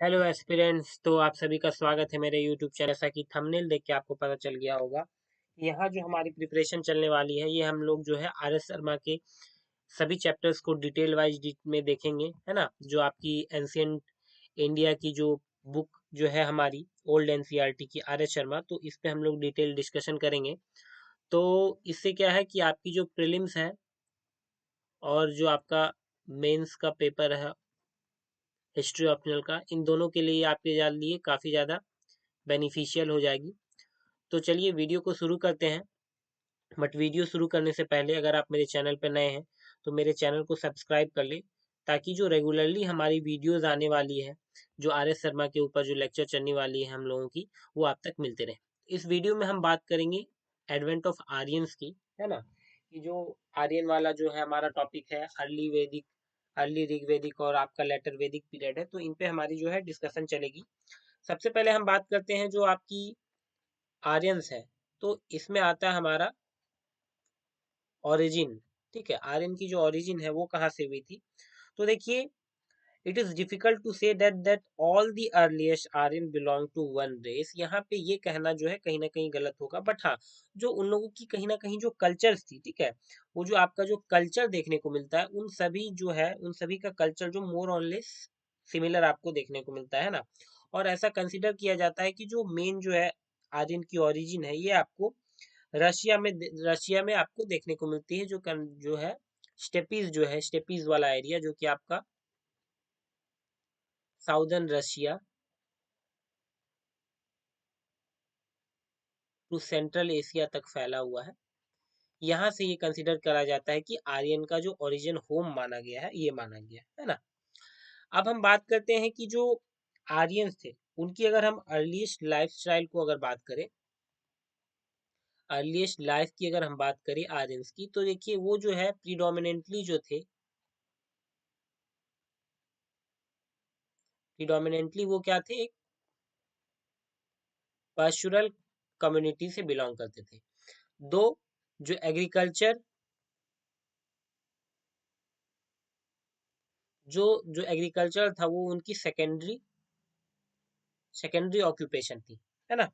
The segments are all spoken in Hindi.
Hello aspirants. तो आप सभी का स्वागत है मेरे यूट्यूब चैनल। जैसा कि थंबनेल देख के आपको पता चल गया होगा, यहाँ जो हमारी प्रिपरेशन चलने वाली है ये हम लोग जो है आर एस शर्मा के सभी चैप्टर्स को डिटेल वाइज में देखेंगे, है ना। जो आपकी एंशियंट इंडिया की जो बुक जो है हमारी ओल्ड एनसीईआरटी की आर एस शर्मा, तो इस पे हम लोग डिटेल डिस्कशन करेंगे। तो इससे क्या है कि आपकी जो प्रीलिम्स है और जो आपका मेंस का पेपर है हिस्ट्री ऑप्शनल का, इन दोनों के लिए आपके लिए काफ़ी ज़्यादा बेनिफिशियल हो जाएगी। तो चलिए वीडियो को शुरू करते हैं। बट वीडियो शुरू करने से पहले अगर आप मेरे चैनल पर नए हैं तो मेरे चैनल को सब्सक्राइब कर लें, ताकि जो रेगुलरली हमारी वीडियोस आने वाली है, जो आर एस शर्मा के ऊपर जो लेक्चर चलने वाली है हम लोगों की, वो आप तक मिलते रहे। इस वीडियो में हम बात करेंगे एडवेंट ऑफ आर्यंस की, है ना। कि जो आर्यन वाला जो है हमारा टॉपिक है, अर्ली वैदिक, अर्ली ऋग्वैदिक और आपका लेटर वैदिक पीरियड है, तो इन पे हमारी जो है डिस्कशन चलेगी। सबसे पहले हम बात करते हैं जो आपकी आर्यंस है। तो इसमें आता है हमारा ओरिजिन। ठीक है, आर्यन की जो ओरिजिन है वो कहाँ से हुई थी। तो देखिए, it is difficult to say that all the earliest Aryan belong to one race. यहाँ पे ये कहना जो है कहीं ना कहीं गलत होगा, बट हाँ, जो उन लोगों की कहीं ना कहीं जो कल्चर्स थी, ठीक है, वो जो आपका जो कल्चर देखने को मिलता है, उन सभी जो है उन सभी का कल्चर जो मोर और लेस सिमिलर आपको देखने को मिलता है ना। और ऐसा कंसिडर किया जाता है कि जो मेन जो है आर्यन की ओरिजिन है, ये आपको रशिया में आपको देखने को मिलती है। जो है स्टेपीज, जो है स्टेपीज वाला एरिया, जो कि आपका southern Russia to central Asia तक फैला हुआ है। यहाँ से ये कंसिडर करा जाता है कि आर्यन का जो ओरिजिन होम माना गया है, ये माना गया है ना। अब हम बात करते हैं कि जो आर्यंस थे, उनकी अगर हम अर्लीस्ट लाइफस्टाइल को अगर बात करें, अर्लीस्ट लाइफ की अगर हम बात करें आर्यंस की, तो देखिए वो जो है प्रीडोमिनेंटली जो थे, प्रीडोमिनेंटली वो क्या थे, एक पास्चुरल कम्युनिटी से बिलोंग करते थे। दो, जो एग्रीकल्चर, जो एग्रीकल्चर था वो उनकी सेकेंडरी सेकेंडरी ऑक्यूपेशन थी, है ना।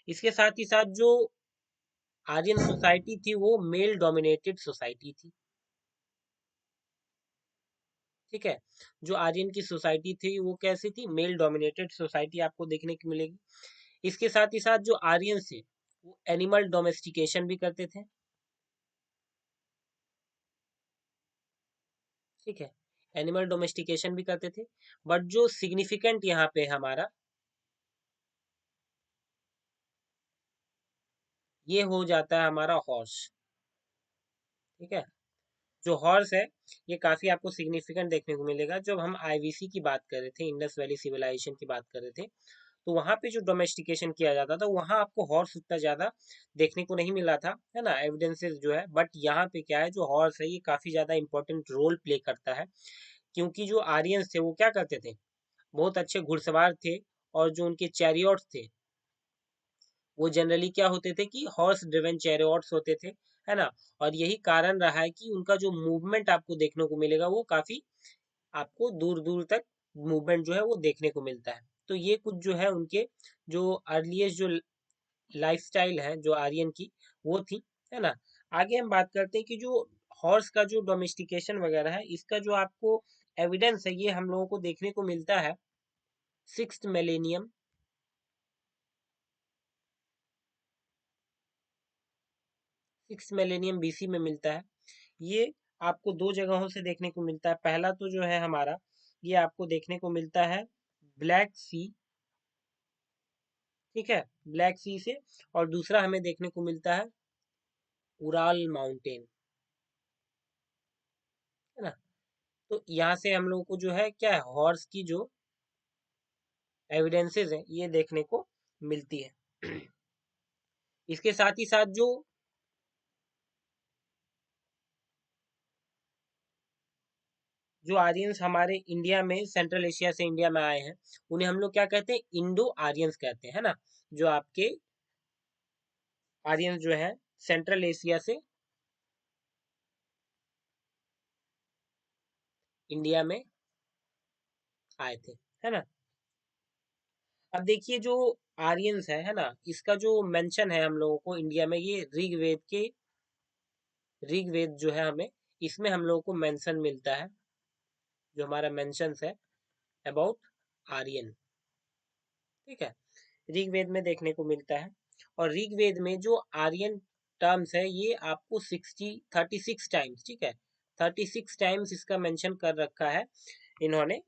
इसके साथ ही साथ जो आर्यन सोसाइटी थी वो मेल डोमिनेटेड सोसाइटी थी। ठीक है, जो आर्यन की सोसाइटी थी वो कैसी थी, मेल डोमिनेटेड सोसाइटी आपको देखने को मिलेगी। इसके साथ ही साथ जो आर्यन थे वो एनिमल डोमेस्टिकेशन भी करते थे। ठीक है, एनिमल डोमेस्टिकेशन भी करते थे। बट जो सिग्निफिकेंट यहाँ पे हमारा ये हो जाता है हमारा हॉर्स। ठीक है, जो हॉर्स है ये काफी आपको सिग्निफिकेंट देखने को मिलेगा। जब हम आईवीसी की बात कर रहे थे, इंडस वैली सिविलाइजेशन की बात कर रहे थे, तो वहां पे जो डोमेस्टिकेशन किया जाता था वहां आपको हॉर्स उतना ज्यादा देखने को नहीं मिला था, है ना, एविडेंसेस जो है। बट यहाँ पे क्या है, जो हॉर्स है ये काफी ज्यादा इंपॉर्टेंट रोल प्ले करता है। क्योंकि जो आर्यंस थे वो क्या करते थे, बहुत अच्छे घुड़सवार थे। और जो उनके चैरियट्स थे वो जनरली क्या होते थे कि हॉर्स ड्रिवन चैरियट्स होते थे, है ना। और यही कारण रहा है कि उनका जो मूवमेंट आपको देखने को मिलेगा वो काफी आपको दूर दूर तक मूवमेंट जो है वो देखने को मिलता है। तो ये कुछ जो है उनके जो अर्लीस्ट जो लाइफस्टाइल है जो आर्यन की, वो थी, है ना। आगे हम बात करते हैं कि जो हॉर्स का जो डोमेस्टिकेशन वगैरह है, इसका जो आपको एविडेंस है ये हम लोगों को देखने को मिलता है sixth millennium, six millennium BC में मिलता है। ये आपको दो जगहों से देखने को मिलता है। पहला तो जो है हमारा, ये आपको देखने को मिलता है ब्लैक सी, ठीक है, ब्लैक सी से। और दूसरा हमें देखने को मिलता है उराल माउंटेन, है ना। तो यहाँ से हम लोगों को जो है क्या है, हॉर्स की जो एविडेंसेस है ये देखने को मिलती है। इसके साथ ही साथ जो आर्यंस हमारे इंडिया में, सेंट्रल एशिया से इंडिया में आए हैं, उन्हें हम लोग क्या कहते हैं, इंडो आर्यंस कहते हैं, है ना। जो आपके आर्यंस जो है सेंट्रल एशिया से इंडिया में आए थे, है ना। अब देखिए जो आर्यंस है ना, इसका जो मेंशन है हम लोगों को इंडिया में, ये ऋग्वेद जो है हमें, इसमें हम लोगों को मेंशन मिलता है, जो हमारा मेंशन है अबाउट आर्यन, ठीक है, ऋग्वेद में देखने को मिलता है। और ऋग्वेद में जो आर्यन टर्म्स है ये आपको 36 टाइम्स, ठीक है, 36 टाइम्स इसका मेंशन कर रखा है इन्होंने,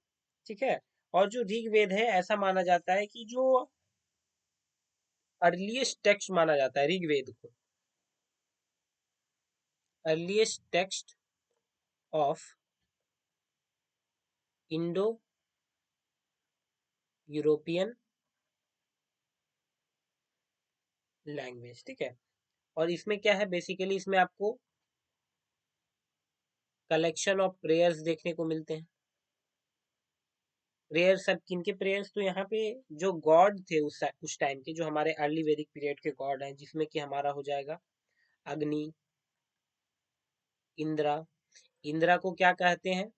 ठीक है। और जो ऋग्वेद है ऐसा माना जाता है कि जो अर्लीस्ट टेक्स्ट माना जाता है ऋग्वेद को, earliest text of Indo European language, ठीक है। और इसमें क्या है बेसिकली, इसमें आपको कलेक्शन ऑफ प्रेयर्स देखने को मिलते हैं। प्रेयर्स, सब किनके प्रेयर्स, तो यहाँ पे जो गॉड थे उस टाइम के, जो हमारे अर्ली वैदिक पीरियड के गॉड हैं, जिसमें कि हमारा हो जाएगा अग्नि, इंद्रा। इंद्रा को क्या कहते हैं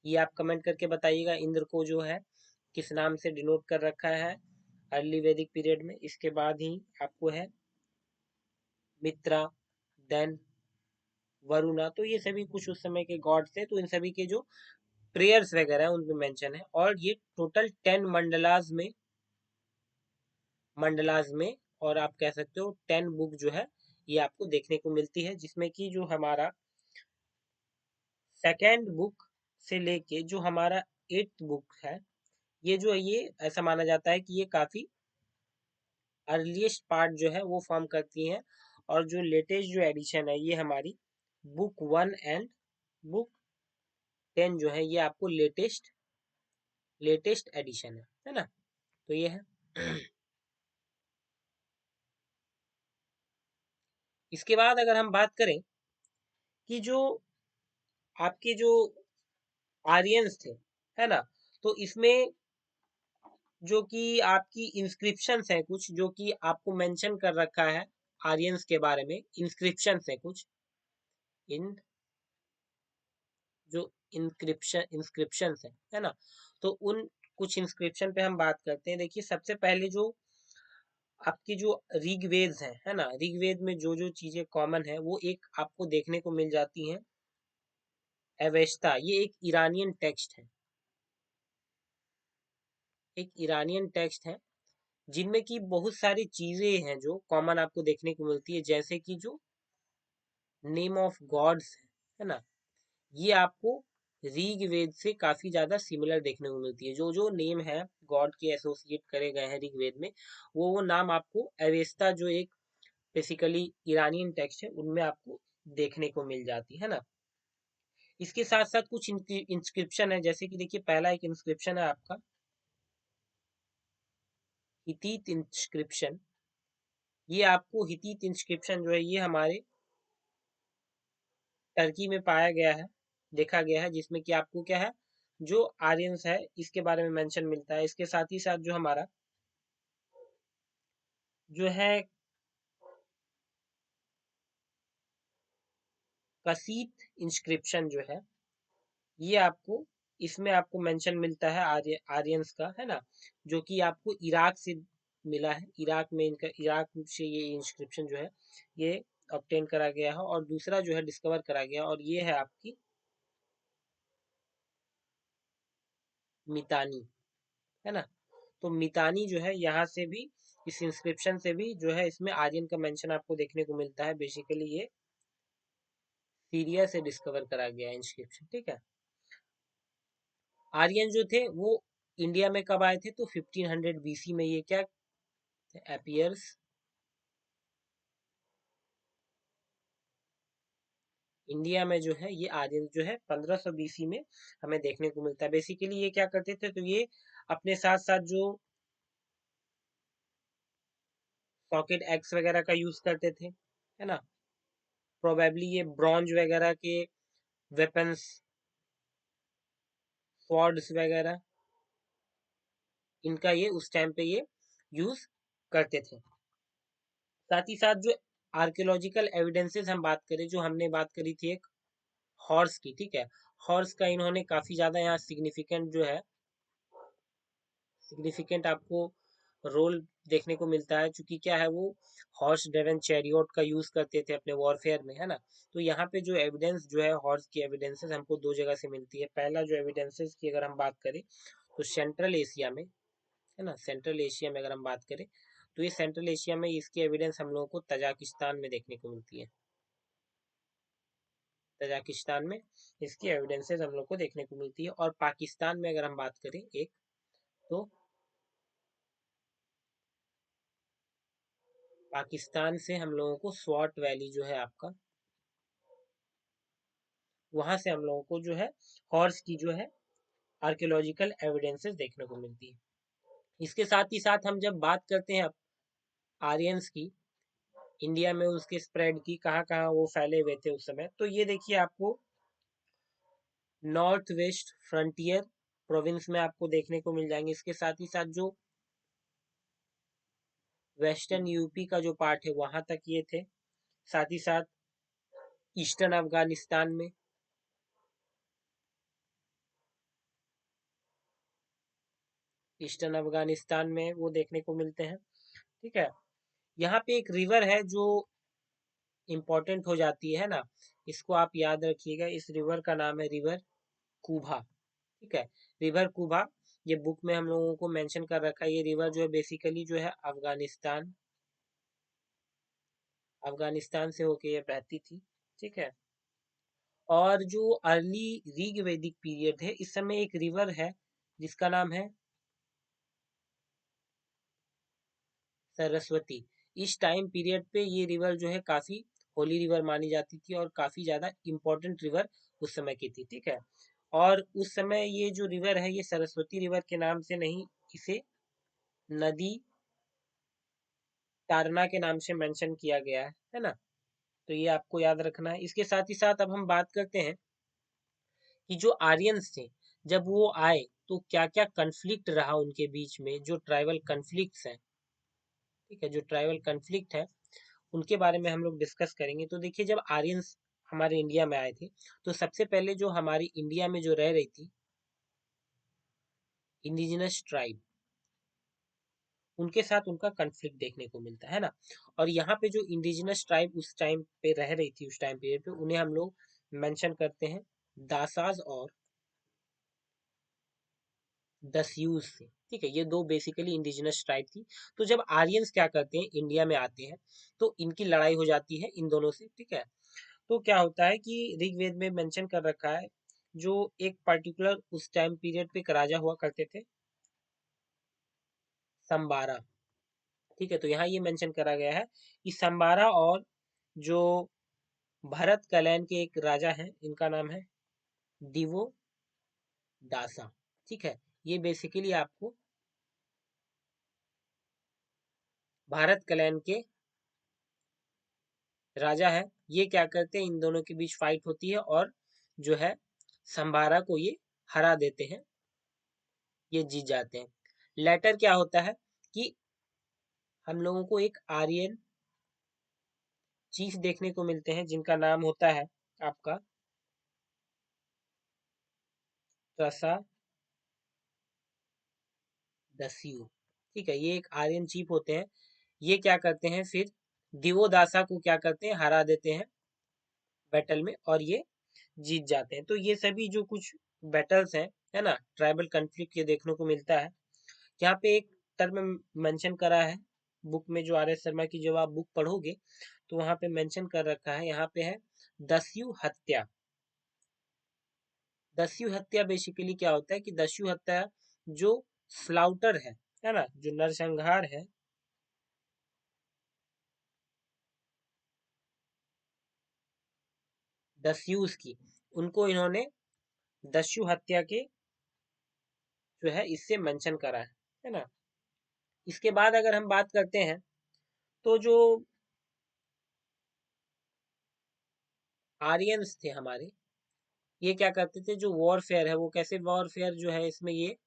ये आप कमेंट करके बताइएगा, इंद्र को जो है किस नाम से डिनोट कर रखा है अर्ली वैदिक पीरियड में। इसके बाद ही आपको है मित्रा, देन वरुणा, तो ये सभी कुछ उस समय के गॉड थे, तो इन सभी के जो प्रेयर्स वगैरह है उनमें मेंशन है। और ये टोटल 10 मंडलाज में और आप कह सकते हो 10 बुक जो है ये आपको देखने को मिलती है, जिसमें कि जो हमारा सेकेंड बुक से लेके जो हमारा 8th बुक है, ये जो है ये ऐसा माना जाता है कि ये काफी अर्लीस्ट पार्ट जो है वो फॉर्म करती हैं। और जो लेटेस्ट जो एडिशन है ये हमारी बुक 1 एंड बुक 10 जो है ये आपको लेटेस्ट एडिशन है ना, तो ये है। इसके बाद अगर हम बात करें कि जो आपके जो आर्यंस थे, है ना, तो इसमें जो कि आपकी इंस्क्रिप्शंस है कुछ, जो कि आपको मेंशन कर रखा है आर्यंस के बारे में, इंस्क्रिप्शंस है कुछ, इन जो इंस्क्रिप्शंस है ना, तो उन कुछ इंस्क्रिप्शन पे हम बात करते हैं। देखिए सबसे पहले जो आपकी जो ऋग्वेद है ना, ऋग्वेद में जो जो चीजें कॉमन है वो एक आपको देखने को मिल जाती हैं। एवेस्ता, ये एक ईरानियन टेक्स्ट है, एक ईरानियन टेक्स्ट है, जिनमें की बहुत सारी चीजें हैं जो कॉमन आपको देखने को मिलती है, जैसे कि जो नेम ऑफ गॉड्स है ना, ये आपको ऋग्वेद से काफी ज्यादा सिमिलर देखने को मिलती है। जो जो नेम है गॉड के एसोसिएट करे गए हैं ऋग्वेद में, वो नाम आपको अवेस्ता, जो एक बेसिकली ईरानियन टेक्स्ट है, उनमें आपको देखने को मिल जाती है ना। इसके साथ साथ कुछ इंस्क्रिप्शन है, जैसे कि देखिए पहला एक इंस्क्रिप्शन है आपका हितीत इंस्क्रिप्शन। ये आपको हितीत इंस्क्रिप्शन जो है ये हमारे टर्की में पाया गया है, देखा गया है, जिसमें कि आपको क्या है जो आर्यंस है इसके बारे में मेंशन मिलता है। इसके साथ ही साथ जो हमारा जो है कसीत इंस्क्रिप्शन जो है ये आपको इसमें आपको मेंशन मिलता है आर्यंस का, है ना, जो कि आपको इराक से मिला है। इराक में इनका, इराक से ये इंस्क्रिप्शन जो है ये ऑब्टेन करा गया है, और दूसरा जो है डिस्कवर करा गया, और ये है आपकी मितानी, है ना। तो मितानी जो है यहाँ से भी, इस इंस्क्रिप्शन से भी जो है इसमें आर्यन का मेंशन आपको देखने को मिलता है। बेसिकली ये सीरिया से डिस्कवर करा गया इंस्क्रिप्शन, ठीक है। आर्यन जो थे वो इंडिया में कब आए थे, तो 1500 बीसी में ये क्या अपीयर्स इंडिया में, जो है ये आर्यन जो है 1500 बीसी में हमें देखने को मिलता है। बेसिकली ये क्या करते थे, तो ये अपने साथ साथ जो सॉकेट एक्स वगैरह का यूज करते थे, है ना, प्रोबेबली ये ब्रॉन्ज वगैरह के वेपन्स, स्वॉर्ड्स वगैरह, इनका ये उस टाइम पे ये यूज करते थे। साथ ही साथ जो आर्कियोलॉजिकल एविडेंसेस हम बात करें, जो हमने बात करी थी एक हॉर्स की, ठीक है, हॉर्स का इन्होंने काफी ज्यादा यहाँ सिग्निफिकेंट जो है सिग्निफिकेंट आपको रोल देखने को मिलता है, क्योंकि क्या है वो हॉर्स ड्रिवन चैरियट का यूज करते थे अपने वॉरफेयर में, है ना। तो यहाँ पे जो एविडेंस जो है हॉर्स की एविडेंसेस हमको दो जगह से मिलती है। पहला जो एविडेंसेस की अगर हम बात करें तो सेंट्रल एशिया में, है ना, सेंट्रल एशिया में अगर हम बात करें तो ये सेंट्रल एशिया में इसकी एविडेंस हम लोगों को तजाकिस्तान में देखने को मिलती है। तजाकिस्तान में इसकी एविडेंसेस हम लोग को देखने को मिलती है। और पाकिस्तान में अगर हम बात करें एक, तो पाकिस्तान से हम लोगों को स्वॉट वैली जो है आपका, वहां से हम लोगों को जो है हॉर्स की जो है आर्कियोलॉजिकल एविडेंसेस देखने को मिलती है। इसके साथ ही साथ हम जब बात करते हैं आर्यंस की, इंडिया में उसके स्प्रेड की, कहाँ कहाँ वो फैले हुए थे उस समय, तो ये देखिए आपको नॉर्थ वेस्ट फ्रंटियर प्रोविंस में आपको देखने को मिल जाएंगे। इसके साथ ही साथ जो वेस्टर्न यूपी का जो पार्ट है वहां तक ये थे। साथ ही साथ ईस्टर्न अफगानिस्तान में, ईस्टर्न अफगानिस्तान में वो देखने को मिलते हैं। ठीक है, यहाँ पे एक रिवर है जो इम्पोर्टेंट हो जाती है ना, इसको आप याद रखिएगा। इस रिवर का नाम है रिवर कुभा। ठीक है, रिवर कुभा, ये बुक में हम लोगों को मेंशन कर रखा है। ये रिवर जो है बेसिकली जो है अफगानिस्तान, अफगानिस्तान से होके ये बहती थी। ठीक है, और जो अर्ली ऋग वैदिक पीरियड है, इस समय एक रिवर है जिसका नाम है सरस्वती। इस टाइम पीरियड पे ये रिवर जो है काफी होली रिवर मानी जाती थी और काफी ज्यादा इम्पोर्टेंट रिवर उस समय की थी। ठीक है, और उस समय ये जो रिवर है ये सरस्वती रिवर के नाम से नहीं, इसे नदी तारना के नाम से मेंशन किया गया है ना। तो ये आपको याद रखना है। इसके साथ ही साथ अब हम बात करते हैं कि जो आर्यंस थे जब वो आए तो क्या क्या कन्फ्लिक्ट रहा उनके बीच में, जो ट्राइबल कन्फ्लिक्ट्स हैं। ठीक है, जो ट्राइबल कन्फ्लिक्ट है उनके बारे में हम लोग डिस्कस करेंगे। तो देखिए, जब आर्यंस हमारे इंडिया में आए थे तो सबसे पहले जो हमारी इंडिया में जो रह रही थी इंडिजिनस ट्राइब, उनके साथ उनका कन्फ्लिक्ट देखने को मिलता है ना। और यहाँ पे जो इंडिजिनस ट्राइब उस टाइम पे रह रही थी, उस टाइम पीरियड पे, उन्हें हम लोग मेंशन करते हैं दासाज और दस्यूज से। ठीक है, ये दो बेसिकली इंडिजिनस ट्राइब थी। तो जब आर्यंस क्या करते हैं इंडिया में आते हैं तो इनकी लड़ाई हो जाती है इन दोनों से। ठीक है, तो क्या होता है कि ऋग्वेद में मेंशन कर रखा है, जो एक पर्टिकुलर उस टाइम पीरियड पे एक राजा हुआ करते थे, संबारा। ठीक है, तो यहाँ ये मेंशन करा गया है कि संबारा और जो भरत कलैन के एक राजा हैं, इनका नाम है दिवो दासा। ठीक है, ये बेसिकली आपको भारत कलैन के राजा है। ये क्या करते हैं, इन दोनों के बीच फाइट होती है और जो है संभारा को ये हरा देते हैं, ये जीत जाते हैं। लेटर क्या होता है कि हम लोगों को एक आर्यन चीफ देखने को मिलते हैं जिनका नाम होता है आपका त्रसा दस्यु। ठीक है, ये एक आर्यन चीफ होते हैं। ये क्या करते हैं फिर दिवोदासा को क्या करते हैं, हरा देते हैं बैटल में और ये जीत जाते हैं। तो ये सभी जो कुछ बैटल्स हैं, है ना, ट्राइबल कन्फ्लिक्ट ये देखने को मिलता है। यहाँ पे एक टर्म मेंशन करा है बुक में, जो आर एस शर्मा की जब आप बुक पढ़ोगे तो वहां पे मेंशन कर रखा है, यहाँ पे है दस्यु हत्या। दस्यु हत्या बेसिकली क्या होता है कि दस्यु हत्या जो स्लाउटर है ना, जो नरसंहार है, दस्यूस की, उनको इन्होंने दस्यु हत्या के जो है इससे मेंशन करा है ना। इसके बाद अगर हम बात करते हैं तो जो आर्यंस थे हमारे, ये क्या करते थे, जो वॉरफेयर है वो कैसे वॉरफेयर जो है इसमें ये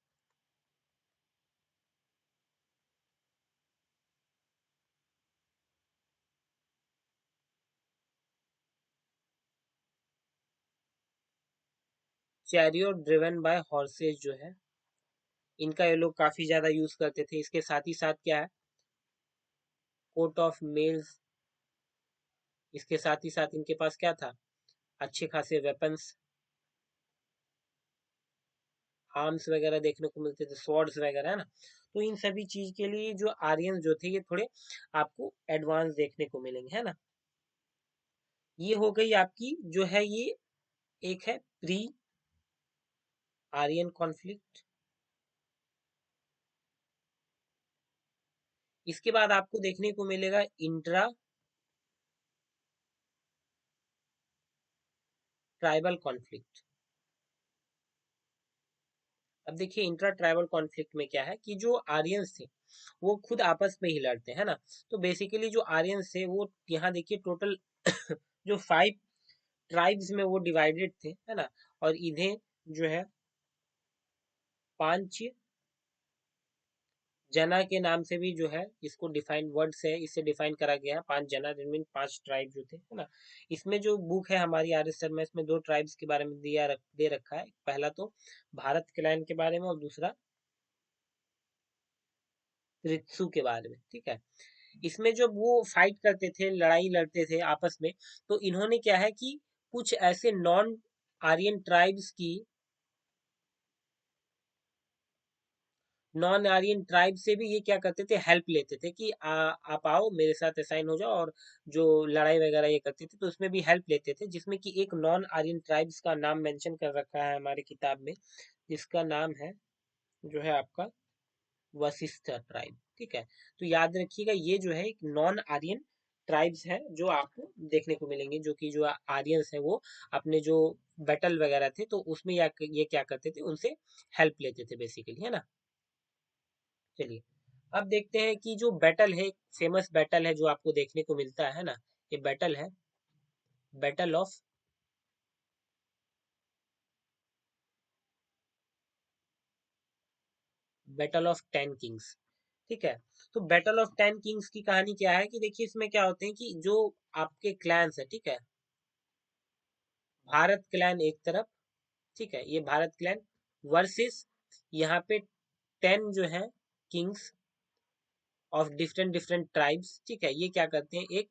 चैरियट ड्रिवन बाय हॉर्सेस जो है इनका ये लोग काफी ज्यादा यूज करते थे। इसके साथ ही साथ क्या है, कोट ऑफ मेल्स। इसके साथ ही साथ इनके पास क्या था, अच्छे खासे वेपन्स, आर्म्स वगैरह देखने को मिलते थे, स्वॉर्ड्स वगैरह, है ना। तो इन सभी चीज के लिए जो आर्यन जो थे ये थोड़े आपको एडवांस देखने को मिलेंगे, है ना। ये हो गई आपकी जो है ये एक है प्री आर्यन कॉन्फ्लिक्ट। इसके बाद आपको देखने को मिलेगा इंट्रा ट्राइबल कॉन्फ्लिक्ट। अब देखिए इंट्रा ट्राइबल कॉन्फ्लिक्ट में क्या है कि जो आर्यंस थे वो खुद आपस में ही लड़ते हैं, है ना। तो बेसिकली जो आर्यंस थे वो यहाँ देखिए टोटल जो 5 ट्राइब्स में वो डिवाइडेड थे, है ना। और इन्हें जो है पांच जना के नाम से भी जो है इसको डिफाइन वर्ड से इससे डिफाइन करा गया है। पांच जना मीन 5 ट्राइब जो थे, है ना। इसमें जो बुक है हमारी आर एस शर्मा, इसमें 2 ट्राइब्स के बारे में दे रखा है। पहला तो भारत क्लैन के बारे में और दूसरा रित्सु के बारे में, ठीक है। इसमें जब वो फाइट करते थे, लड़ाई लड़ते थे आपस में, तो इन्होंने क्या है कि कुछ ऐसे नॉन आर्यन ट्राइब्स की, नॉन आर्यन ट्राइब से भी ये क्या करते थे, हेल्प लेते थे कि आप आओ मेरे साथ असाइन हो जाओ, और जो लड़ाई वगैरह ये करते थे तो उसमें भी हेल्प लेते थे। जिसमें कि एक नॉन आर्यन ट्राइब्स का नाम मेंशन कर रखा है हमारी किताब में, जिसका नाम है जो है आपका वशिष्ठ ट्राइब, ठीक है। तो याद रखिएगा ये जो है एक नॉन आर्यन ट्राइब्स है जो आपको देखने को मिलेंगे, जो कि जो आर्यंस है वो अपने जो बैटल वगैरह थे तो उसमें ये क्या करते थे, उनसे हेल्प लेते थे बेसिकली, है ना। चलिए अब देखते हैं कि जो बैटल है, फेमस बैटल है जो आपको देखने को मिलता है ना, ये बैटल है battle of battle of 10 Kings, ठीक है। तो बैटल ऑफ 10 किंग्स की कहानी क्या है कि देखिए इसमें क्या होते हैं कि जो आपके क्लैंस है, ठीक है, भारत क्लैन एक तरफ, ठीक है, ये भारत क्लैन वर्सेस यहाँ पे 10 जो है Kings of different different tribes, ठीक है। ये क्या करते हैं, एक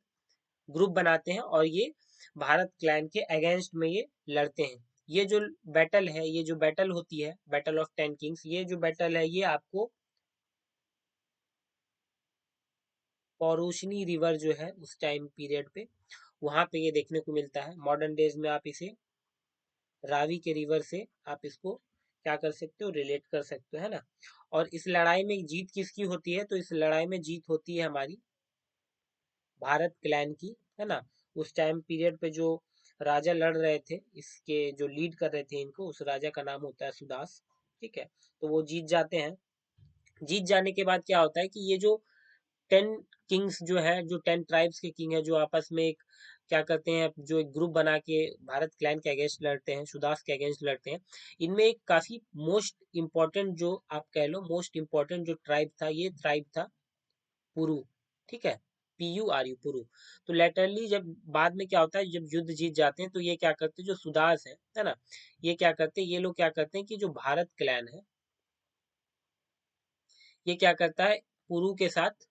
ग्रुप बनाते हैं और ये भारत क्लैन के अगेंस्ट में ये लड़ते हैं। ये जो बैटल है, ये जो बैटल होती है बैटल ऑफ 10 किंग्स, ये जो बैटल है ये आपको पौरुषनी रिवर जो है उस टाइम पीरियड पे वहां पे ये देखने को मिलता है। मॉडर्न डेज में आप इसे रावी के रिवर से आप इसको क्या कर सकते हो, रिलेट कर सकते हो, है ना। और इस लड़ाई में जीत किसकी होती है, तो इस लड़ाई में जीत होती है हमारी भारत क्लैन की, है ना। उस टाइम पीरियड पे जो राजा लड़ रहे थे, इसके जो लीड कर रहे थे इनको, उस राजा का नाम होता है सुदास, ठीक है। तो वो जीत जाते हैं। जीत जाने के बाद क्या होता है कि ये जो 10 किंग्स जो है, जो 10 ट्राइब्स के किंग है, जो आपस में एक क्या करते हैं, जो एक ग्रुप बना के भारत क्लैन के अगेंस्ट लड़ते हैं, सुदास के अगेंस्ट लड़ते हैं। इनमें एक काफी मोस्ट इम्पोर्टेंट जो आप कह लो मोस्ट इम्पोर्टेंट जो ट्राइब था, ये ट्राइब था पुरु, ठीक है, PURU पुरु। तो लेटरली जब बाद में क्या होता है, जब युद्ध जीत जाते हैं तो ये क्या करते हैं, जो सुदास है ना, ये क्या करते हैं, ये लोग क्या करते हैं कि जो भारत क्लैन है ये क्या करता है, पुरु के साथ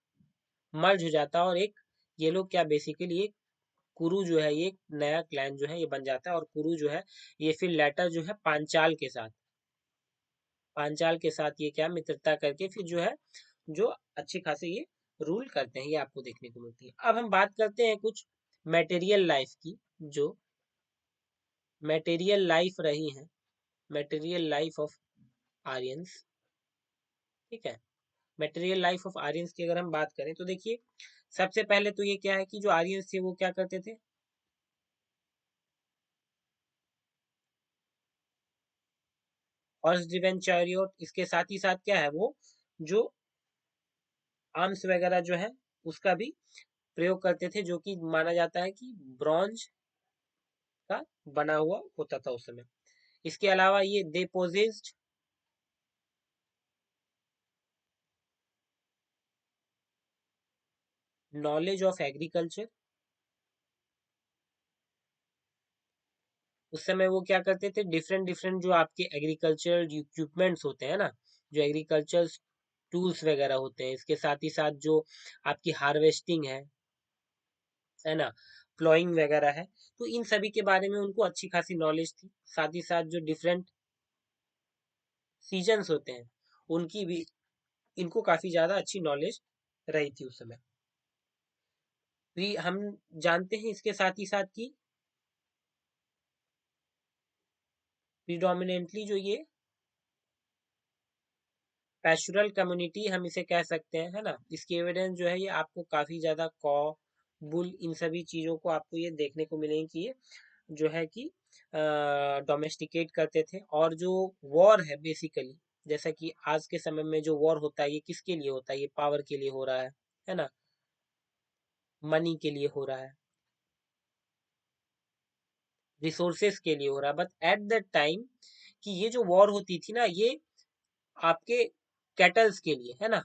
मर्ज हो जाता है, और एक ये लोग क्या बेसिकली एक कुरु जो है, ये एक नया क्लैन जो है ये बन जाता है। और कुरु जो है ये फिर लेटर जो है पांचाल के साथ ये क्या मित्रता करके फिर जो है जो अच्छे खासे ये रूल करते हैं, ये आपको देखने को मिलती है। अब हम बात करते हैं कुछ मटेरियल लाइफ की, जो मटेरियल लाइफ रही है, मटेरियल लाइफ ऑफ आर्यंस, ठीक है। मटेरियल लाइफ ऑफ आर्यंस की अगर हम बात करें तो देखिए सबसे पहले तो ये क्या है कि जो आर्यंस थे वो क्या करते थे, हॉर्स ड्रिवन चैरियट। इसके साथ ही साथ क्या है वो जो आर्म्स वगैरह जो है उसका भी प्रयोग करते थे, जो कि माना जाता है कि ब्रॉन्ज का बना हुआ होता था उस समय। इसके अलावा ये दे पोजेस्ड नॉलेज ऑफ एग्रीकल्चर। उस समय वो क्या करते थे, डिफरेंट डिफरेंट जो आपके एग्रीकल्चरल इक्विपमेंट्स होते हैं ना, जो एग्रीकल्चर टूल्स वगैरह होते हैं, इसके साथ ही साथ जो आपकी हार्वेस्टिंग है ना, प्लॉइंग वगैरह है, तो इन सभी के बारे में उनको अच्छी खासी नॉलेज थी। साथ ही साथ जो डिफरेंट सीजन्स होते हैं उनकी भी इनको काफी ज्यादा अच्छी नॉलेज रही थी उस समय। हम जानते हैं इसके साथ ही साथ कि प्रिडोमिनेंटली जो ये पैस्टोरल कम्युनिटी हम इसे कह सकते हैं, है ना, इसकी एविडेंस जो है ये आपको काफी ज्यादा कॉ बुल इन सभी चीजों को आपको ये देखने को मिलेंगे कि ये जो है कि डोमेस्टिकेट करते थे। और जो वॉर है बेसिकली, जैसा कि आज के समय में जो वॉर होता है ये किसके लिए होता है, ये पावर के लिए हो रहा है ना, मनी के लिए हो रहा है, रिसोर्सेस के लिए हो रहा है। बट एट दैट टाइम कि ये जो वॉर होती थी ना, ये आपके कैटल्स के लिए, है ना,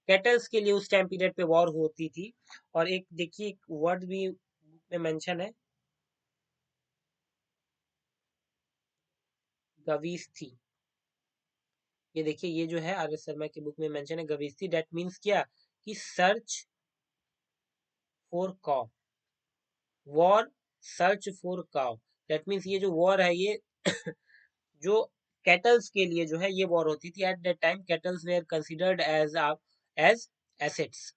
कैटल्स के लिए उस टाइम पीरियड पे वॉर होती थी। और एक देखिए एक वर्ड भी में मेंशन है, गवीस्थी। ये देखिए ये जो है आर एस शर्मा की बुक में मेंशन है गवीस्थी। दैट मीन्स क्या कि सर्च फॉर कॉ, war search for cow. That means ये जो वॉर है ये जो कैटल्स के लिए जो है ये वॉर होती थी। At that time cattles were considered as assets,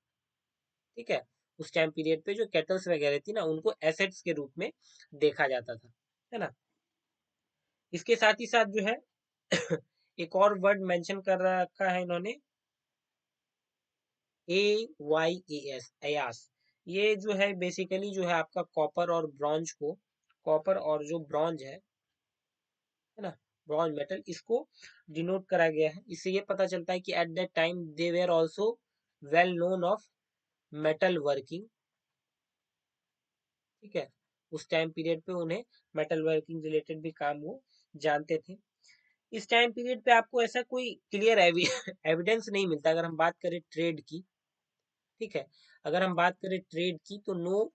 ठीक है। उस टाइम पीरियड पे जो कैटल्स वगैरह थी ना उनको एसेट्स के रूप में देखा जाता था, है ना। इसके साथ ही साथ जो है एक और वर्ड मेंशन कर रखा है इन्होंने, AYAS, अयास। ये जो है बेसिकली जो है आपका कॉपर और ब्रॉन्ज को, कॉपर और जो ब्रॉन्ज है ना, ब्रॉन्ज मेटल, इसको डिनोट करा गया है। इससे ये पता चलता है कि eight that time they where also well known of metal working, ठीक है। उस टाइम पीरियड पे उन्हें मेटल वर्किंग रिलेटेड भी काम वो जानते थे। इस टाइम पीरियड पे आपको ऐसा कोई क्लियर एविडेंस नहीं मिलता। अगर हम बात करें ट्रेड की, ठीक है, अगर हम बात करें ट्रेड की तो नो,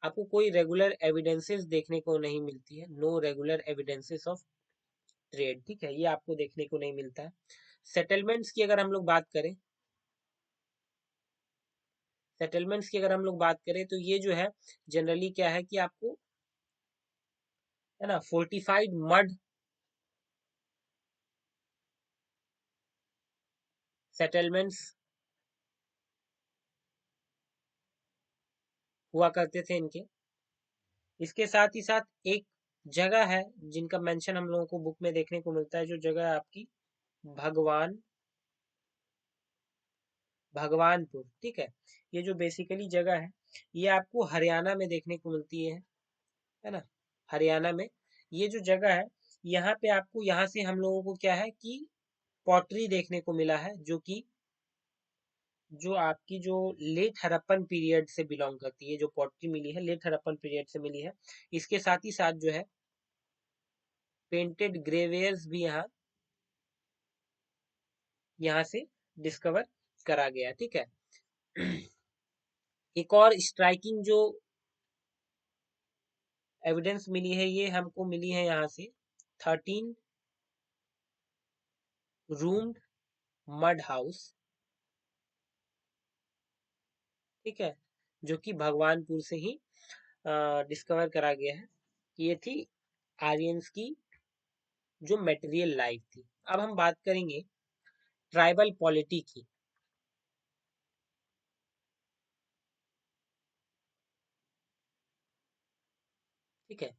आपको कोई रेगुलर एविडेंसेस देखने को नहीं मिलती है। No regular evidences of trade, ठीक है, ये आपको देखने को नहीं मिलता है। सेटलमेंट्स की अगर हम लोग बात करें, सेटलमेंट्स की अगर हम लोग बात करें तो ये जो है जनरली क्या है कि आपको, है ना, फोर्टिफाइड मड सेटलमेंट्स हुआ करते थे इनके। इसके साथ ही साथ एक जगह है जिनका मेंशन हम लोगों को बुक में देखने को मिलता है, जो जगह है आपकी भगवान भगवानपुर, ठीक है। ये जो बेसिकली जगह है ये आपको हरियाणा में देखने को मिलती है ना, हरियाणा में ये जो जगह है, यहाँ पे आपको, यहाँ से हम लोगों को क्या है कि पॉटरी देखने को मिला है, जो कि जो आपकी जो लेट हड़प्पन पीरियड से बिलोंग करती है। जो पॉटरी मिली है लेट हड़प्पन पीरियड से मिली है। इसके साथ ही साथ जो है पेंटेड ग्रेवेयर्स भी यहाँ से डिस्कवर करा गया, ठीक है। एक और स्ट्राइकिंग जो एविडेंस मिली है ये हमको मिली है यहाँ से 13 रूम्ड मड हाउस, ठीक है, जो कि भगवानपुर से ही डिस्कवर करा गया है। ये थी आर्यंस की जो मटेरियल लाइफ थी। अब हम बात करेंगे ट्राइबल पॉलिटी की, ठीक है।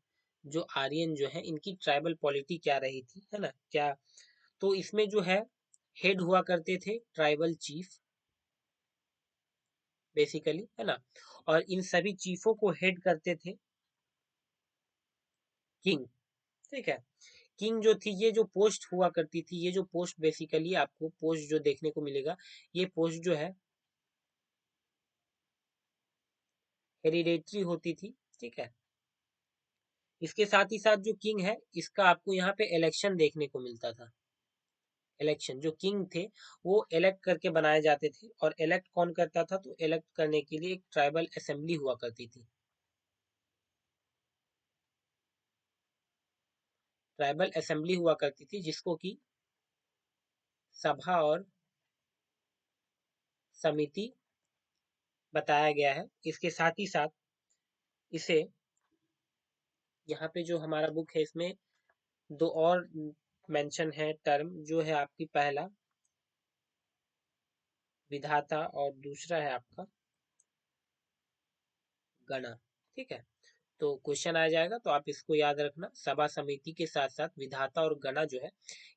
जो आर्यन जो है इनकी ट्राइबल पॉलिटी क्या रही थी, है ना, क्या, तो इसमें जो है हेड हुआ करते थे ट्राइबल चीफ बेसिकली, है ना, और इन सभी चीफों को हेड करते थे किंग, ठीक है। किंग जो थी, ये जो पोस्ट हुआ करती थी, ये जो पोस्ट बेसिकली आपको पोस्ट जो देखने को मिलेगा, ये पोस्ट जो है हेरिडेटरी होती थी, ठीक है। इसके साथ ही साथ जो किंग है इसका आपको यहाँ पे इलेक्शन देखने को मिलता था। इलेक्शन, जो किंग थे वो इलेक्ट करके बनाए जाते थे, और इलेक्ट कौन करता था, तो इलेक्ट करने के लिए एक ट्राइबल असेंबली हुआ करती थी। ट्राइबल असेंबली हुआ करती थी, जिसको कि सभा और समिति बताया गया है। इसके साथ ही साथ इसे यहाँ पे जो हमारा बुक है इसमें दो और मेंशन है टर्म, जो है आपकी पहला विधाता और दूसरा है आपका गणा। ठीक है, तो क्वेश्चन आ जाएगा, तो आप इसको याद रखना। सभा समिति के साथ साथ विधाता और गणा जो है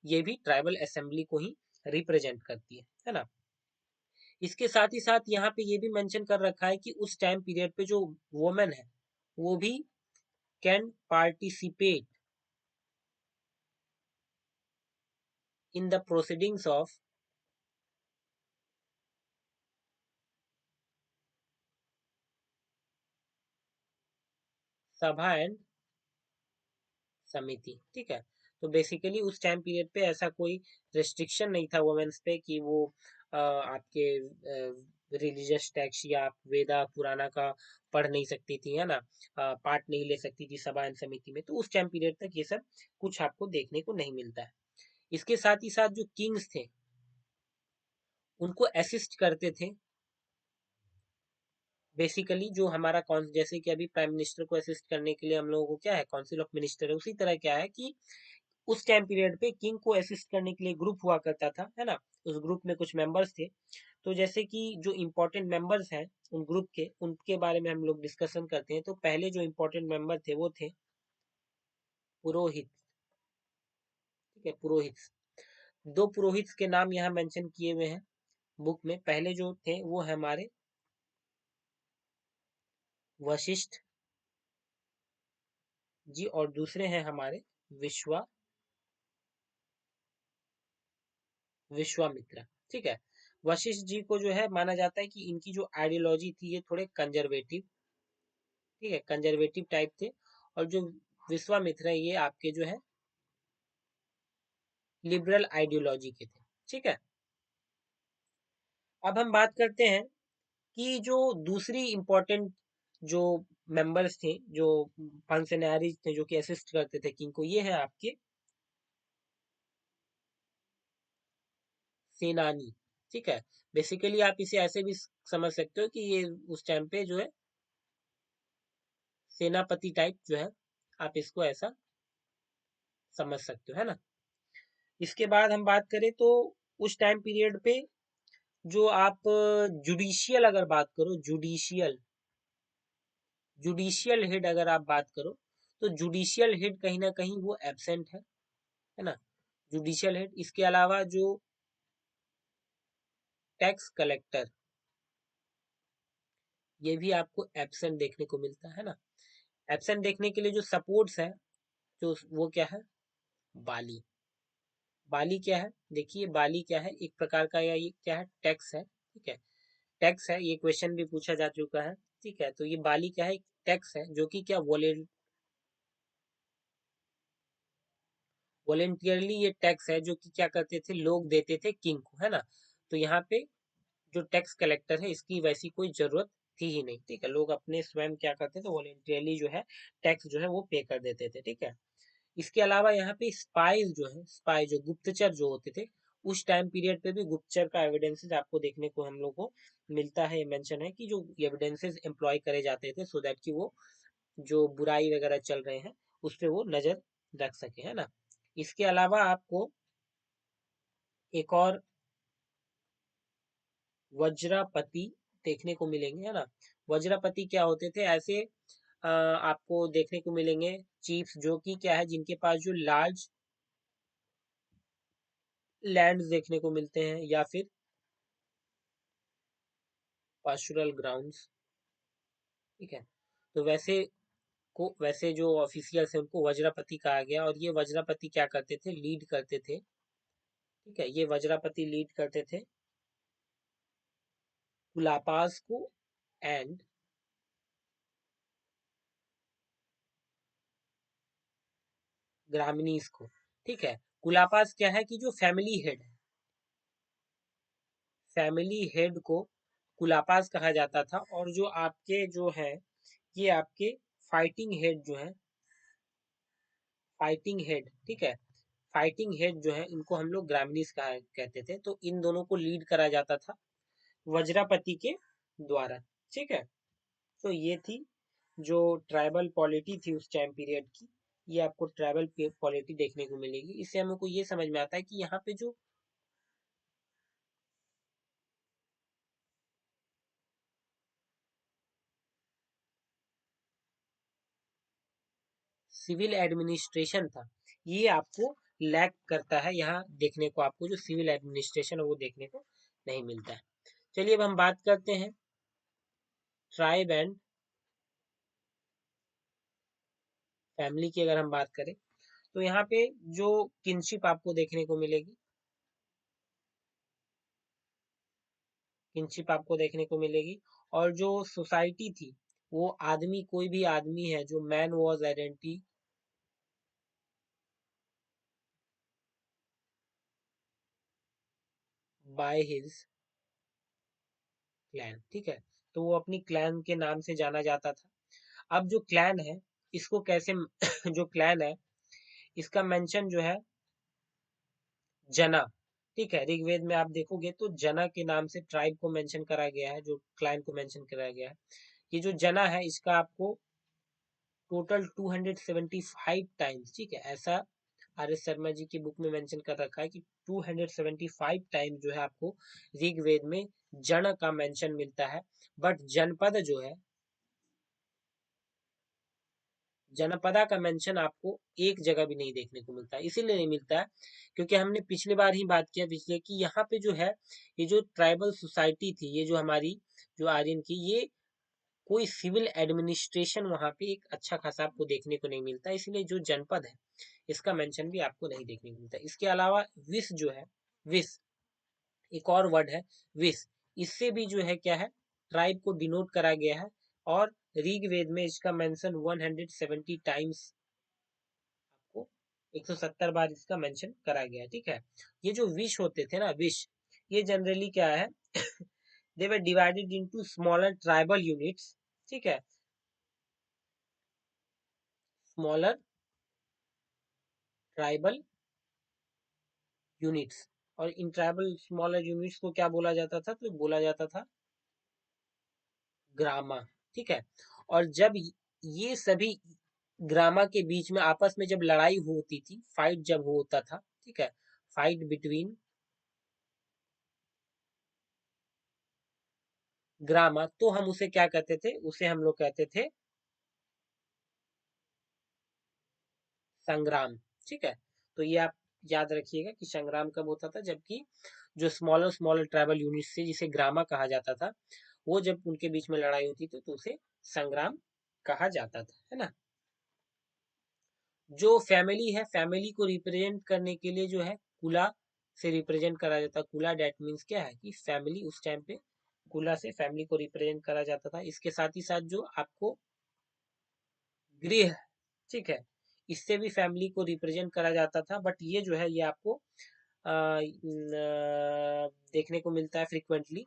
ये भी ट्राइबल असेंबली को ही रिप्रेजेंट करती है ना। इसके साथ ही साथ यहाँ पे ये भी मेंशन कर रखा है कि उस टाइम पीरियड पे जो वुमेन है वो भी can participate in the proceedings of सभा एंड समिति। ठीक है, तो बेसिकली उस टाइम पीरियड पे ऐसा कोई रेस्ट्रिक्शन नहीं था वुमेन्स पे कि वो आपके रिलीजियस टेक्स्ट या वेदा पुराना का पढ़ नहीं सकती थी, है ना, पार्ट नहीं ले सकती थी सभा एंड समिति में। तो उस टाइम पीरियड तक ये सब कुछ आपको देखने को नहीं मिलता है। इसके साथ ही साथ जो किंग्स थे उनको असिस्ट करते थे बेसिकली, जो हमारा कौन, जैसे कि अभी प्राइम मिनिस्टर को असिस्ट करने के लिए हम लोगों को क्या है, काउंसिल ऑफ मिनिस्टर है, उसी तरह क्या है कि उस टाइम पीरियड पे किंग को असिस्ट करने के लिए ग्रुप हुआ करता था, है ना। उस ग्रुप में कुछ मेंबर्स थे, तो जैसे कि जो इम्पोर्टेंट मेंबर्स हैं उन ग्रुप के, उनके बारे में हम लोग डिस्कशन करते हैं। तो पहले जो इम्पोर्टेंट मेंबर थे वो थे पुरोहित। ठीक है, पुरोहित। दो पुरोहित के नाम यहाँ मेंशन किए हुए हैं बुक में। पहले जो थे वो है हमारे वशिष्ठ जी, और दूसरे हैं हमारे विश्वामित्र। ठीक है, वशिष्ठ जी को जो है माना जाता है कि इनकी जो आइडियोलॉजी थी ये थोड़े कंजर्वेटिव, ठीक है, कंजर्वेटिव टाइप थे। और जो विश्वामित्र है ये आपके जो है लिबरल आइडियोलॉजी के थे। ठीक है, अब हम बात करते हैं कि जो दूसरी इंपॉर्टेंट जो मेंबर्स थे, जो फंक्शनरीज थे जो कि असिस्ट करते थे किंग को, ये है आपके सेनानी। ठीक है, बेसिकली आप इसे ऐसे भी समझ सकते हो कि ये उस टाइम पे जो है सेनापति टाइप जो है, आप इसको ऐसा समझ सकते हो, है ना। इसके बाद हम बात करें तो उस टाइम पीरियड पे जो आप जुडिशियल अगर बात करो, जुडिशियल हेड अगर आप बात करो, तो जुडिशियल हेड कहीं ना कहीं वो एब्सेंट है ना, जुडिशियल हेड। इसके अलावा जो टैक्स कलेक्टर, ये भी आपको एब्सेंट देखने को मिलता है ना। एब्सेंट देखने के लिए जो सपोर्ट्स है, जो वो क्या है, बाली। बाली क्या है, देखिए बाली क्या है, एक प्रकार का, या ये क्या है, टैक्स है। ठीक है, टैक्स है, ये क्वेश्चन भी पूछा जा चुका है। ठीक है, तो ये बाली क्या है, टैक्स है, जो कि क्या वॉलेंटियरली ये टैक्स है जो कि क्या करते थे, लोग देते थे किंग को, है ना। तो यहाँ पे जो टैक्स कलेक्टर है इसकी वैसी कोई जरूरत थी ही नहीं। ठीक है, लोग अपने स्वयं क्या करते थे, वॉलेंटियरली जो है टैक्स जो है वो पे कर देते थे। ठीक है, इसके अलावा यहाँ पे स्पाइज जो है, स्पाई जो गुप्तचर जो होते थे, उस टाइम पीरियड पे भी गुप्तचर का एविडेंसेस आपको देखने को हम लोग को मिलता है। मेंशन है कि जो एविडेंसेस एम्प्लॉय करे जाते थे सो दैट कि वो जो बुराई वगैरह चल रहे हैं उस पे वो नजर रख सके, है ना। इसके अलावा आपको एक और वज्रपति देखने को मिलेंगे, है ना। वज्रपति क्या होते थे, ऐसे आपको देखने को मिलेंगे चीफ्स जो कि क्या है, जिनके पास जो लार्ज लैंड देखने को मिलते हैं, या फिर पास्चुरल ग्राउंड्स। ठीक है, तो वैसे जो ऑफिशियल्स है उनको वज्रपति कहा गया, और ये वज्रपति क्या करते थे, लीड करते थे। ठीक है, ये वज्रपति लीड करते थे कुलापास को एंड ग्रामीणीज को। ठीक है, कुलापास क्या है कि जो फैमिली हेड है, फैमिली हेड को कुलापास कहा जाता था। और जो आपके जो है ये आपके फाइटिंग हेड जो है, फाइटिंग हेड, ठीक है, फाइटिंग हेड जो है इनको हम लोग ग्रामीणीज कहा कहते थे। तो इन दोनों को लीड करा जाता था वज्रापति के द्वारा, ठीक है। तो ये थी जो ट्राइबल पॉलिटी थी उस टाइम पीरियड की, ये आपको ट्राइबल पॉलिटी देखने को मिलेगी। इससे हमको ये समझ में आता है कि यहाँ पे जो सिविल एडमिनिस्ट्रेशन था, ये आपको लैक करता है। यहाँ देखने को आपको जो सिविल एडमिनिस्ट्रेशन है वो देखने को नहीं मिलता है। चलिए अब हम बात करते हैं ट्राइब एंड फैमिली की। अगर हम बात करें तो यहाँ पे जो किनशिप आपको देखने को मिलेगी, किनशिप आपको देखने को मिलेगी। और जो सोसाइटी थी वो आदमी, कोई भी आदमी है जो man was identity by his clan, ठीक है, तो वो अपनी क्लैन के नाम से जाना जाता था। अब जो क्लैन है इसको कैसे जो क्लैन है इसका मेंशन जो है जना, ठीक है, ऋग्वेद में आप देखोगे तो जना के नाम से ट्राइब को मेंशन करा गया है, जो क्लैन को मेंशन करा गया है। ये जो जना है इसका आपको टोटल 275 टाइम्स, ठीक है, ऐसा आर एस शर्मा जी की बुक में मेंशन कर रखा है कि 275 टाइम्स जो है आपको ऋग्वेद में जन का मेंशन मिलता है। बट जनपद जो है, जनपदा का मेंशन आपको एक जगह भी नहीं देखने को मिलता है। इसीलिए नहीं मिलता है क्योंकि हमने पिछली बार ही बात किया पिछले कि यहाँ पे जो है ये जो ट्राइबल सोसाइटी थी, ये जो हमारी जो आर्यन की, ये कोई सिविल एडमिनिस्ट्रेशन वहां पे एक अच्छा खासा आपको देखने को नहीं मिलता। इसलिए जो जनपद है इसका मेंशन भी आपको नहीं देखने को मिलता। इसके अलावा विस जो है, विस एक और वर्ड है, विस, इससे भी जो है क्या है, ट्राइब को डिनोट करा गया है। और ऋग्वेद में इसका मेंशन 170 टाइम्स आपको 170 बार इसका मेंशन करा गया है, ठीक है। ये जो विश होते थे ना, विश, ये जनरली क्या है they were divided into smaller tribal units, ठीक है, स्मॉलर ट्राइबल यूनिट्स। और इन ट्राइबल स्मॉलर यूनिट्स को क्या बोला जाता था, तो बोला जाता था ग्रामा, ठीक है। और जब ये सभी ग्रामा के बीच में आपस में जब लड़ाई होती थी, फाइट जब होता था, ठीक है, फाइट बिटवीन ग्रामा, तो हम उसे क्या कहते थे, उसे हम लोग कहते थे संग्राम, ठीक है। तो ये आप याद रखिएगा कि संग्राम कब होता था, जबकि जो स्मॉलर स्मॉलर ट्राइबल यूनिट से जिसे ग्रामा कहा जाता था, वो जब उनके बीच में लड़ाई होती थी तो उसे संग्राम कहा जाता था, है ना। जो फैमिली है, फैमिली को रिप्रेजेंट करने के लिए जो है कुला से रिप्रेजेंट करा जाता है। कुला डेट मीन्स क्या है कि फैमिली, उस टाइम पे कुला से फैमिली को रिप्रेजेंट करा जाता था। इसके साथ ही साथ जो आपको गृह, ठीक है, इससे भी फैमिली को रिप्रेजेंट करा जाता था। बट ये जो है ये आपको देखने को मिलता है फ्रिक्वेंटली,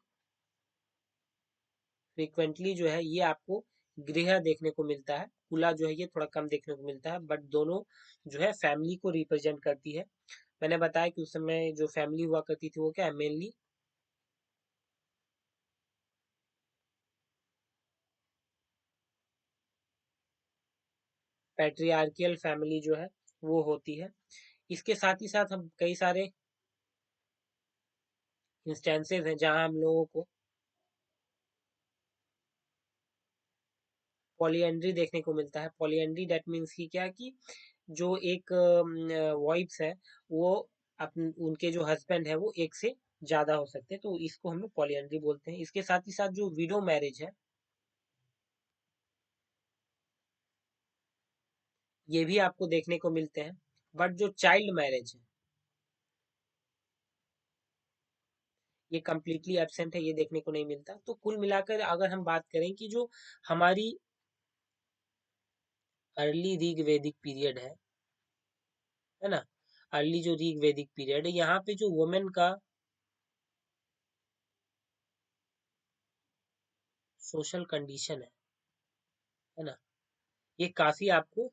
फ्रिक्वेंटली जो है ये आपको गृह देखने को मिलता है। कुला जो है ये थोड़ा कम देखने को मिलता है, बट दोनों जो है फैमिली को रिप्रेजेंट करती है। मैंने बताया कि उस समय जो फैमिली हुआ करती थी वो क्या है, मेनली पैट्रियार्कियल फैमिली जो है वो होती है। इसके साथ ही साथ हम कई सारे इंस्टेंसेस हैं जहां हम लोगों को पॉलीएंड्री देखने को मिलता है। पॉलीएंड्री डेट मीन्स की क्या, कि जो एक वाइफ्स है वो अपन उनके जो हस्बैंड है वो एक से ज्यादा हो सकते हैं, तो इसको हम लोग पॉलीएंड्री बोलते हैं। इसके साथ ही साथ जो विडो मैरिज है ये भी आपको देखने को मिलते हैं। बट जो चाइल्ड मैरिज है ये कम्प्लीटली एब्सेंट है, ये देखने को नहीं मिलता। तो कुल मिलाकर अगर हम बात करें कि जो हमारी अर्ली ऋग वैदिक पीरियड है ना, अर्ली जो ऋग वैदिक पीरियड है, यहाँ पे जो वुमेन का सोशल कंडीशन है ना, ये काफी आपको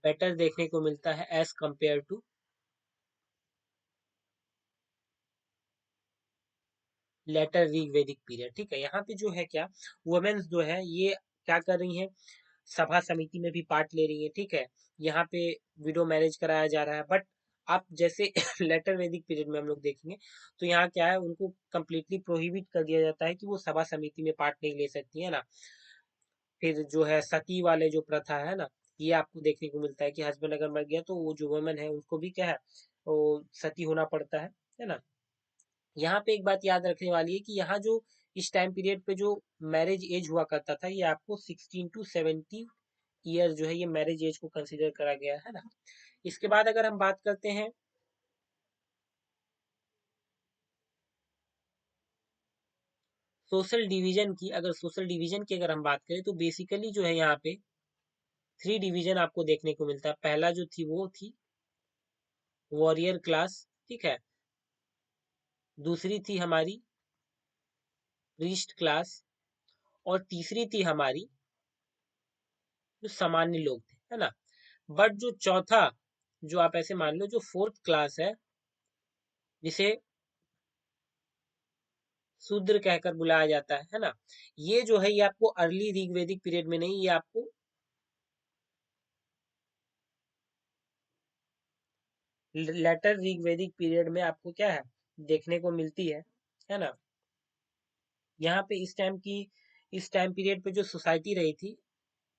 बेटर देखने को मिलता है as compare to later Rigvedic period. ठीक है, यहाँ पे जो है क्या, वुमेन्स जो है ये क्या कर रही हैं, सभा समिति में भी पार्ट ले रही है। ठीक है, यहाँ पे विडो मैरिज कराया जा रहा है, बट आप जैसे लेटर वैदिक पीरियड में हम लोग देखेंगे तो यहाँ क्या है, उनको कंप्लीटली प्रोहिबिट कर दिया जाता है कि वो सभा समिति में पार्ट नहीं ले सकती है ना। फिर जो है सती वाले जो प्रथा है ना, ये आपको देखने को मिलता है कि हस्बैंड अगर मर गया तो वो जो वुमेन है उसको भी क्या है, वो सती होना पड़ता है ना। यहाँ पे एक बात याद रखने वाली है कि यहाँ जो इस टाइम पीरियड पे जो मैरिज एज हुआ करता था, ये आपको 16 to 70 ईयर जो है ये मैरिज एज को कंसीडर करा गया है ना। इसके बाद अगर हम बात करते हैं सोशल डिवीजन की, अगर सोशल डिवीजन की अगर हम बात करें तो बेसिकली जो है यहाँ पे 3 डिवीजन आपको देखने को मिलता है। पहला जो थी वो थी वॉरियर क्लास, ठीक है। दूसरी थी हमारी प्रीस्ट क्लास, और तीसरी थी हमारी जो सामान्य लोग थे, है ना। बट जो चौथा, जो आप ऐसे मान लो जो फोर्थ क्लास है, जिसे शूद्र कहकर बुलाया जाता है ना, ये जो है ये आपको अर्ली ऋग्वेदिक पीरियड में नहीं, ये आपको लेटर ऋग्वेदिक पीरियड में आपको क्या है देखने को मिलती है ना। यहाँ पे इस टाइम पीरियड पे जो सोसाइटी रही थी,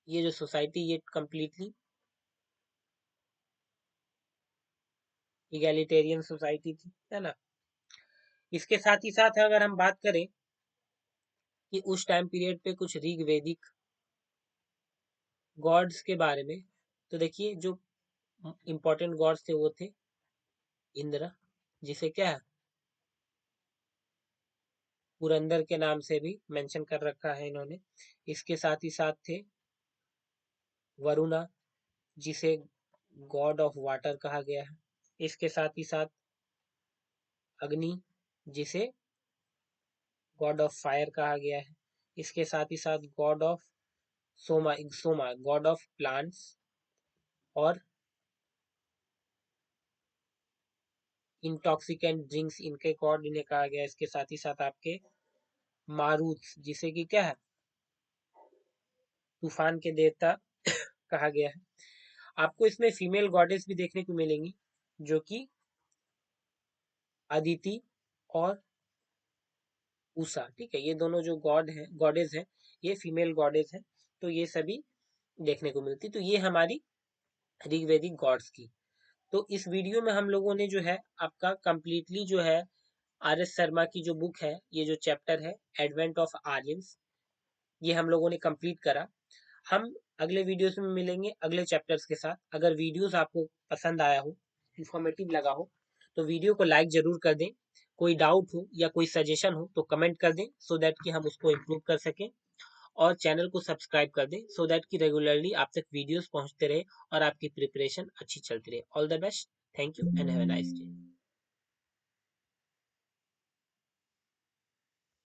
ये जो सोसाइटी ये कंप्लीटली इगैलिटेरियन सोसाइटी थी, है ना। इसके साथ ही साथ अगर हम बात करें कि उस टाइम पीरियड पे कुछ ऋग्वेदिक गॉड्स के बारे में, तो देखिए जो इंपॉर्टेंट गॉड्स थे वो थे इंद्र, जिसे क्या है पुरंदर के नाम से भी मेंशन कर रखा है इन्होंने। इसके साथ ही साथ थे वरुणा, जिसे गॉड ऑफ वाटर कहा गया है। इसके साथ ही साथ अग्नि, जिसे गॉड ऑफ फायर कहा गया है। इसके साथ ही साथ God of Soma God of plants, और इंटॉक्सिकेंट ड्रिंक्स इनके गॉड इन्हें कहा गया है। इसके साथ ही साथ आपके मारूथ, जिसे कि क्या है तूफान के देवता कहा गया है। आपको इसमें फीमेल गॉडेस भी देखने को मिलेंगी, जो कि अदिति और उषा, ठीक है। ये दोनों जो गॉडेस है, ये फीमेल गॉडेस है। तो ये सभी देखने को मिलती, तो ये हमारी ऋग्वेदिक गॉड्स की। तो इस वीडियो में हम लोगों ने जो है आपका कंप्लीटली जो है आर एस शर्मा की जो बुक है, ये जो चैप्टर है एडवेंट ऑफ आर्यंस, ये हम लोगों ने कंप्लीट करा। हम अगले वीडियोस में मिलेंगे अगले चैप्टर्स के साथ। अगर वीडियोस आपको पसंद आया हो, इंफॉर्मेटिव लगा हो, तो वीडियो को लाइक जरूर कर दें। कोई डाउट हो या कोई सजेशन हो तो कमेंट कर दें, सो दैट कि हम उसको इम्प्रूव कर सकें। और चैनल को सब्सक्राइब कर दें, सो दैट कि रेगुलरली आप तक वीडियोस पहुंचते रहे और आपकी प्रिपरेशन अच्छी चलती रहे। All the best, thank you and have a nice day.